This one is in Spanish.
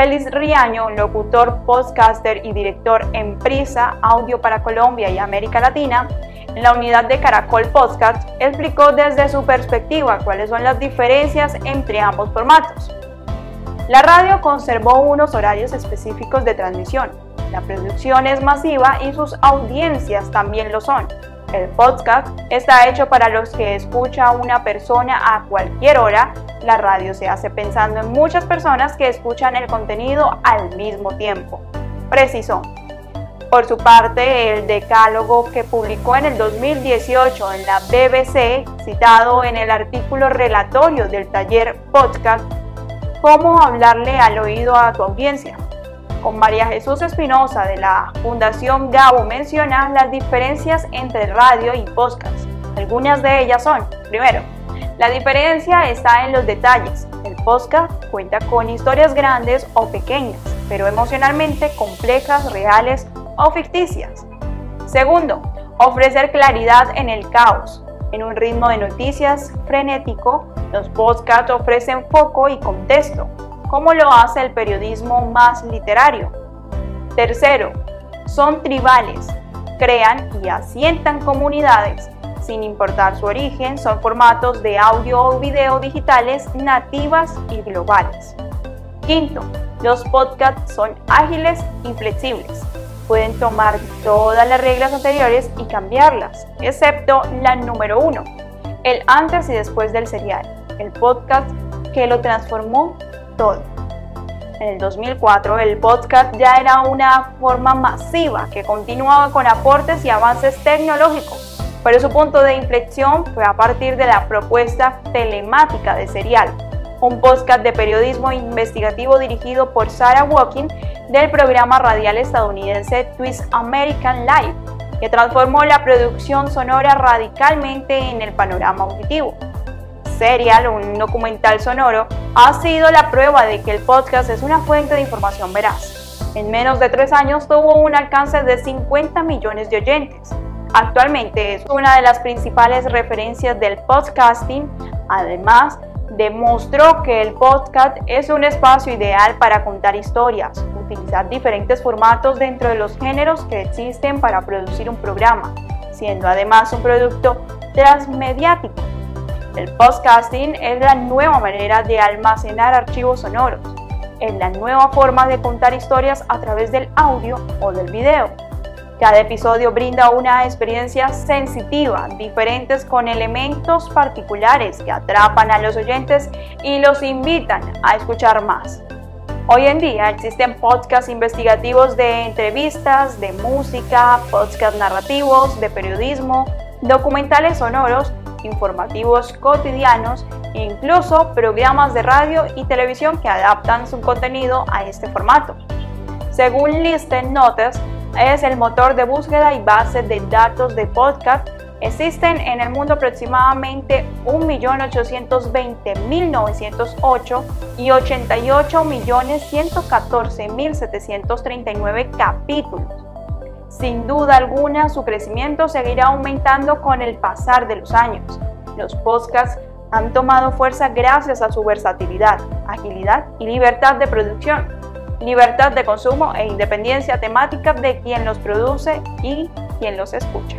Félix Riaño, locutor, podcaster y director en Prisa Audio para Colombia y América Latina, en la unidad de Caracol Podcast, explicó desde su perspectiva cuáles son las diferencias entre ambos formatos. La radio conservó unos horarios específicos de transmisión, la producción es masiva y sus audiencias también lo son. El podcast está hecho para los que escucha una persona a cualquier hora. La radio se hace pensando en muchas personas que escuchan el contenido al mismo tiempo. Precisó. Por su parte, el decálogo que publicó en el 2018 en la BBC, citado en el artículo relatorio del taller podcast, ¿Cómo hablarle al oído a tu audiencia?, con María Jesús Espinosa de la Fundación Gabo, menciona las diferencias entre radio y podcast. Algunas de ellas son: primero, la diferencia está en los detalles. El podcast cuenta con historias grandes o pequeñas, pero emocionalmente complejas, reales o ficticias. Segundo, ofrecer claridad en el caos. En un ritmo de noticias frenético, los podcasts ofrecen foco y contexto, como lo hace el periodismo más literario. Tercero, son tribales, crean y asientan comunidades. Sin importar su origen, son formatos de audio o video digitales nativas y globales. Quinto, los podcasts son ágiles y flexibles. Pueden tomar todas las reglas anteriores y cambiarlas, excepto la número 1, el antes y después del serial, el podcast que lo transformó todo. En el 2004, el podcast ya era una forma masiva que continuaba con aportes y avances tecnológicos, pero su punto de inflexión fue a partir de la propuesta telemática de Serial, un podcast de periodismo investigativo dirigido por Sarah Walking del programa radial estadounidense Twist American Live, que transformó la producción sonora radicalmente en el panorama auditivo. Serial, un documental sonoro, ha sido la prueba de que el podcast es una fuente de información veraz. En menos de 3 años tuvo un alcance de 50 millones de oyentes. Actualmente es una de las principales referencias del podcasting. Además, demostró que el podcast es un espacio ideal para contar historias, utilizar diferentes formatos dentro de los géneros que existen para producir un programa, siendo además un producto transmediático. El podcasting es la nueva manera de almacenar archivos sonoros, es la nueva forma de contar historias a través del audio o del video. Cada episodio brinda una experiencia sensitiva, diferentes con elementos particulares que atrapan a los oyentes y los invitan a escuchar más. Hoy en día existen podcasts investigativos de entrevistas, de música, podcasts narrativos, de periodismo, documentales sonoros, informativos cotidianos e incluso programas de radio y televisión que adaptan su contenido a este formato. Según Listen Notes, es el motor de búsqueda y base de datos de podcast. Existen en el mundo aproximadamente 1.820.908 y 88.114.739 capítulos. Sin duda alguna, su crecimiento seguirá aumentando con el pasar de los años. Los podcasts han tomado fuerza gracias a su versatilidad, agilidad y libertad de producción, libertad de consumo e independencia temática de quien los produce y quien los escucha.